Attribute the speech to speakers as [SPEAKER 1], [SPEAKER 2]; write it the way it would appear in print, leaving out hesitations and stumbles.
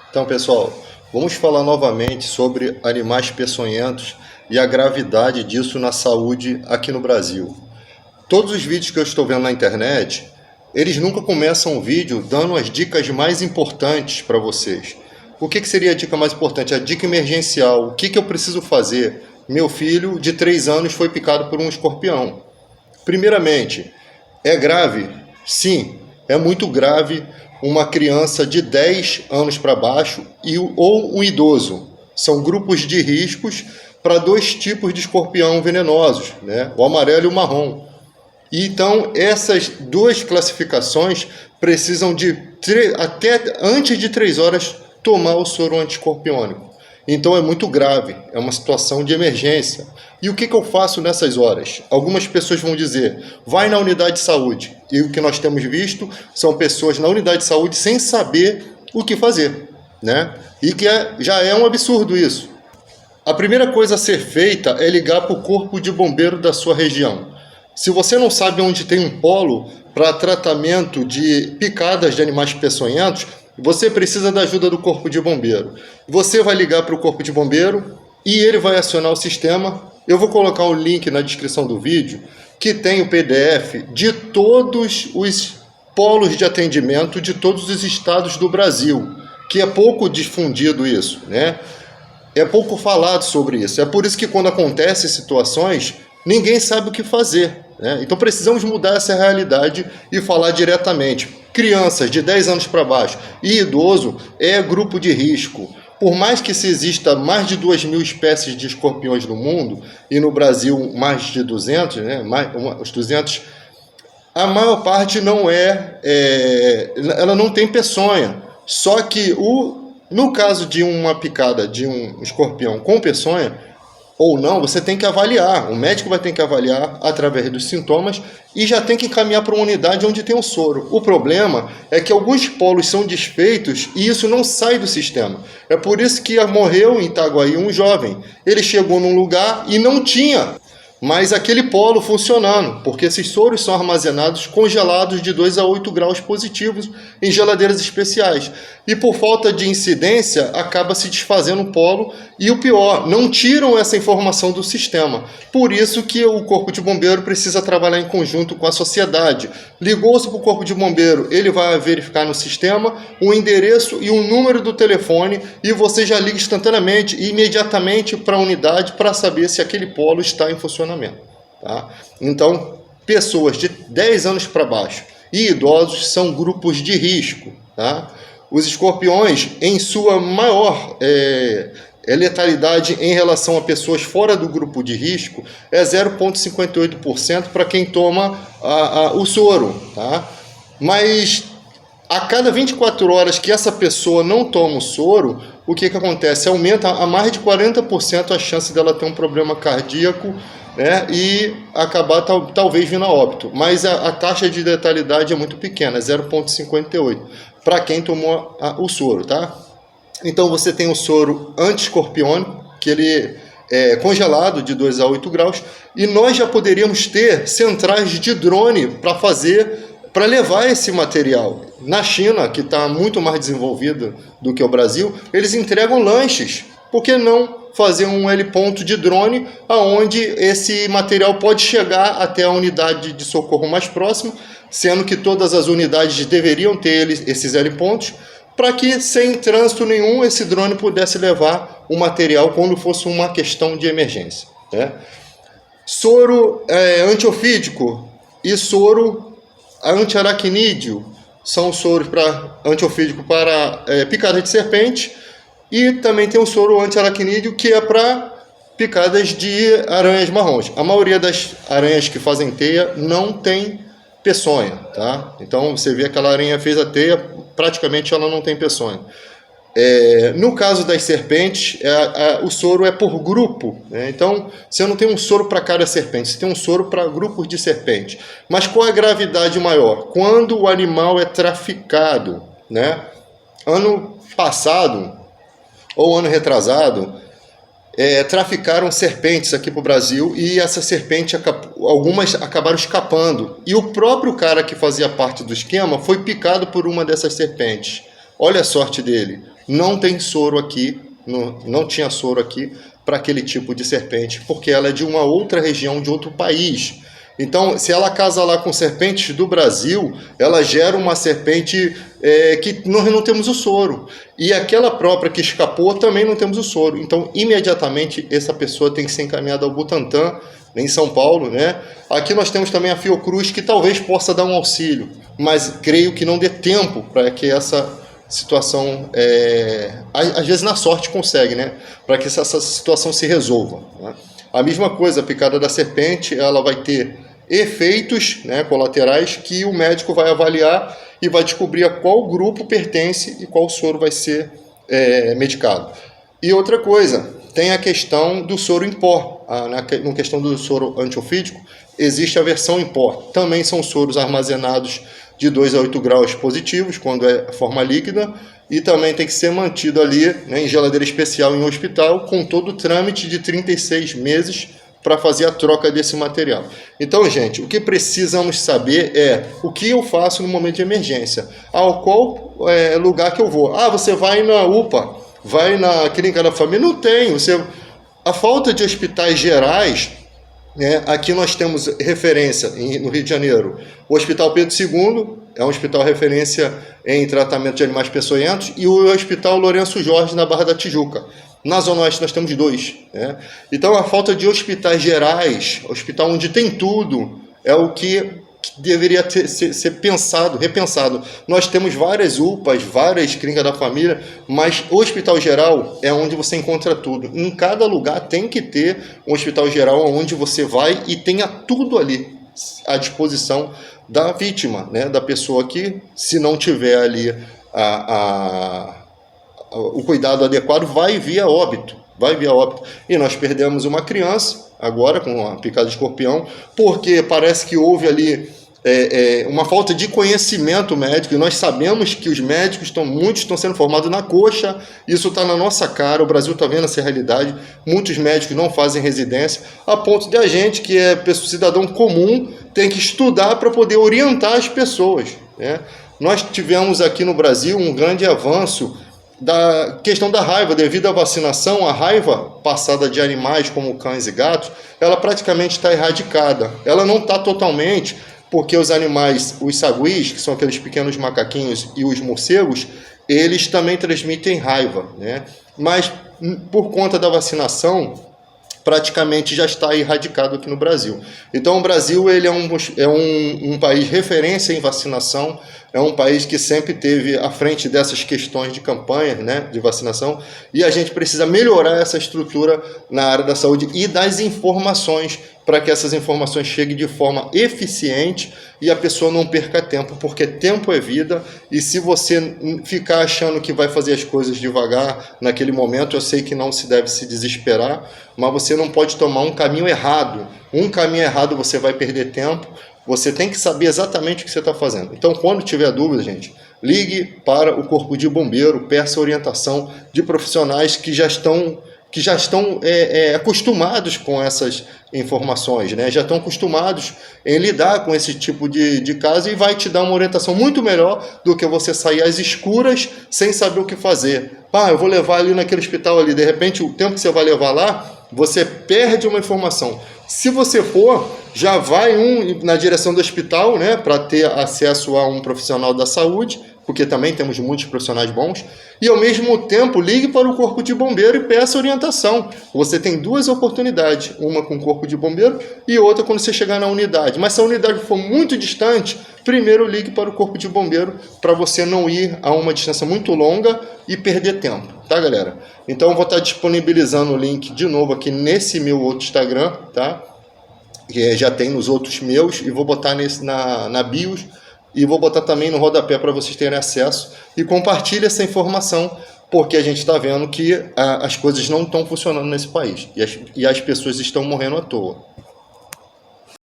[SPEAKER 1] Então, pessoal, vamos falar novamente sobre animais peçonhentos e a gravidade disso na saúde aqui no Brasil. Todos os vídeos que eu estou vendo na internet, eles nunca começam o vídeo dando as dicas mais importantes para vocês. O que seria a dica mais importante? A dica emergencial. O que eu preciso fazer? Meu filho de 3 anos foi picado por um escorpião. Primeiramente, é grave? Sim, é muito grave uma criança de 10 anos para baixo ou um idoso. São grupos de riscos para 2 tipos de escorpião venenosos, né? O amarelo e o marrom. Então, essas 2 classificações precisam de até antes de 3 horas tomar o soro antiescorpiônico. Então é muito grave, é uma situação de emergência. E o que eu faço nessas horas? Algumas pessoas vão dizer, vai na unidade de saúde. E o que nós temos visto são pessoas na unidade de saúde sem saber o que fazer, né? E que já é um absurdo isso. A primeira coisa a ser feita é ligar para o corpo de bombeiro da sua região. Se você não sabe onde tem um polo para tratamento de picadas de animais peçonhentos, você precisa da ajuda do corpo de bombeiro. Você vai ligar para o corpo de bombeiro e ele vai acionar o sistema. Eu vou colocar o link na descrição do vídeo, que tem o PDF de todos os polos de atendimento de todos os estados do Brasil, que é pouco difundido isso, né? É pouco falado sobre isso. É por isso que quando acontecem situações, ninguém sabe o que fazer, né? Então precisamos mudar essa realidade e falar diretamente. Crianças de 10 anos para baixo e idoso é grupo de risco. Por mais que se exista mais de 2.000 espécies de escorpiões no mundo, e no Brasil mais de 200, né? Os 200, a maior parte não ela não tem peçonha. Só que no caso de uma picada de um escorpião com peçonha, ou não, você tem que avaliar. O médico vai ter que avaliar através dos sintomas e já tem que encaminhar para uma unidade onde tem o soro. O problema é que alguns polos são desfeitos e isso não sai do sistema. É por isso que morreu em Itaguaí um jovem. Ele chegou num lugar e não tinha mais aquele polo funcionando, porque esses soros são armazenados congelados de 2 a 8 graus positivos em geladeiras especiais. E por falta de incidência, acaba se desfazendo o polo e o pior, não tiram essa informação do sistema. Por isso que o corpo de bombeiro precisa trabalhar em conjunto com a sociedade. Ligou-se para o corpo de bombeiro, ele vai verificar no sistema o endereço e o número do telefone e você já liga instantaneamente e imediatamente para a unidade para saber se aquele polo está em funcionamento. Tá? Então, pessoas de 10 anos para baixo e idosos são grupos de risco. Tá? Os escorpiões, em sua maior letalidade em relação a pessoas fora do grupo de risco, é 0,58% para quem toma o soro. Tá? Mas a cada 24 horas que essa pessoa não toma o soro, o que acontece? Aumenta a mais de 40% a chance dela ter um problema cardíaco, né, e acabar talvez vindo a óbito. Mas a taxa de letalidade é muito pequena, 0,58%, para quem tomou o soro. Tá? Então você tem o soro antiescorpiônico, que ele é congelado de 2 a 8 graus, e nós já poderíamos ter centrais de drone para levar esse material. Na China, que está muito mais desenvolvida do que o Brasil, eles entregam lanches. Por que não fazer um heliponto de drone aonde esse material pode chegar até a unidade de socorro mais próxima, sendo que todas as unidades deveriam ter esses helipontos, para que sem trânsito nenhum esse drone pudesse levar o material quando fosse uma questão de emergência. Né? Soro antiofídico e soro antiaracnídeo são soros antiofídico para picada de serpente, e também tem o soro antiaracnídeo que é para picadas de aranhas marrons. A maioria das aranhas que fazem teia não tem peçonha, tá? Então você vê aquela aranha fez a teia, praticamente ela não tem peçonha. No caso das serpentes, o soro é por grupo, né? Então você não tem um soro para cada serpente, você tem um soro para grupos de serpente. Mas qual é a gravidade maior? Quando o animal é traficado, né? Ano passado, ou ano retrasado, traficaram serpentes aqui para o Brasil e essa serpente, algumas acabaram escapando. E o próprio cara que fazia parte do esquema foi picado por uma dessas serpentes. Olha a sorte dele. não tem soro aqui, não tinha soro aqui para aquele tipo de serpente, porque ela é de uma outra região, de outro país. Então, se ela casa lá com serpentes do Brasil, ela gera uma serpente que nós não temos o soro. E aquela própria que escapou também não temos o soro. Então, imediatamente, essa pessoa tem que ser encaminhada ao Butantan, em São Paulo, né? Aqui nós temos também a Fiocruz, que talvez possa dar um auxílio, mas creio que não dê tempo para que essa situação, às vezes na sorte consegue, né? Para que essa situação se resolva, né? A mesma coisa, a picada da serpente, ela vai ter efeitos, né, colaterais que o médico vai avaliar e vai descobrir a qual grupo pertence e qual soro vai ser medicado. E outra coisa, tem a questão do soro em pó. Na questão do soro antiofídico, existe a versão em pó. Também são soros armazenados de 2 a 8 graus positivos, quando é forma líquida, e também tem que ser mantido ali, né, em geladeira especial em hospital, com todo o trâmite de 36 meses para fazer a troca desse material. Então, gente, o que precisamos saber é o que eu faço no momento de emergência. Qual lugar que eu vou? Você vai na UPA, vai na clínica da família? Não tem. A falta de hospitais gerais, né? Aqui nós temos referência no Rio de Janeiro. O Hospital Pedro II é um hospital referência em tratamento de animais peçonhentos, e o Hospital Lourenço Jorge, na Barra da Tijuca. Na Zona Oeste nós temos 2. Né? Então a falta de hospitais gerais, hospital onde tem tudo, é o que deveria ser pensado, repensado. Nós temos várias UPAs, várias clínicas da família, mas o hospital geral é onde você encontra tudo. Em cada lugar tem que ter um hospital geral onde você vai e tenha tudo ali à disposição da vítima, né? Da pessoa que, se não tiver ali o cuidado adequado, vai via óbito. E nós perdemos uma criança agora com a picada de escorpião, porque parece que houve ali uma falta de conhecimento médico, e nós sabemos que os médicos muitos estão sendo formados na coxa, isso está na nossa cara, o Brasil está vendo essa realidade, muitos médicos não fazem residência, a ponto de a gente, que é cidadão comum, tem que estudar para poder orientar as pessoas, né? Nós tivemos aqui no Brasil um grande avanço da questão da raiva, devido à vacinação. A raiva passada de animais como cães e gatos, ela praticamente está erradicada. Ela não está totalmente, porque os animais, os saguis, que são aqueles pequenos macaquinhos, e os morcegos, eles também transmitem raiva, né? Mas por conta da vacinação, praticamente já está erradicado aqui no Brasil. Então o Brasil ele é um país referência em vacinação, é um país que sempre esteve à frente dessas questões de campanha, né, de vacinação, e a gente precisa melhorar essa estrutura na área da saúde e das informações, para que essas informações cheguem de forma eficiente e a pessoa não perca tempo, porque tempo é vida, e se você ficar achando que vai fazer as coisas devagar naquele momento, eu sei que não se deve se desesperar, mas você não pode tomar um caminho errado. Um caminho errado você vai perder tempo, você tem que saber exatamente o que você está fazendo. Então, quando tiver dúvida, gente, ligue para o Corpo de Bombeiro, peça orientação de profissionais que já estão acostumados com essas informações, né? Já estão acostumados em lidar com esse tipo de caso, e vai te dar uma orientação muito melhor do que você sair às escuras sem saber o que fazer. Eu vou levar ali naquele hospital ali, de repente o tempo que você vai levar lá, você perde uma informação. Se você for, já vai na direção do hospital, né, para ter acesso a um profissional da saúde, porque também temos muitos profissionais bons, e ao mesmo tempo ligue para o Corpo de Bombeiro e peça orientação. Você tem 2 oportunidades, uma com o Corpo de Bombeiro e outra quando você chegar na unidade. Mas se a unidade for muito distante, primeiro ligue para o Corpo de Bombeiro, para você não ir a uma distância muito longa e perder tempo, tá, galera? Então eu vou estar disponibilizando o link de novo aqui nesse meu outro Instagram, tá? Que já tem nos outros meus, e vou botar na bios, e vou botar também no rodapé para vocês terem acesso, e compartilhe essa informação, porque a gente está vendo que as coisas não estão funcionando nesse país, e as pessoas estão morrendo à toa.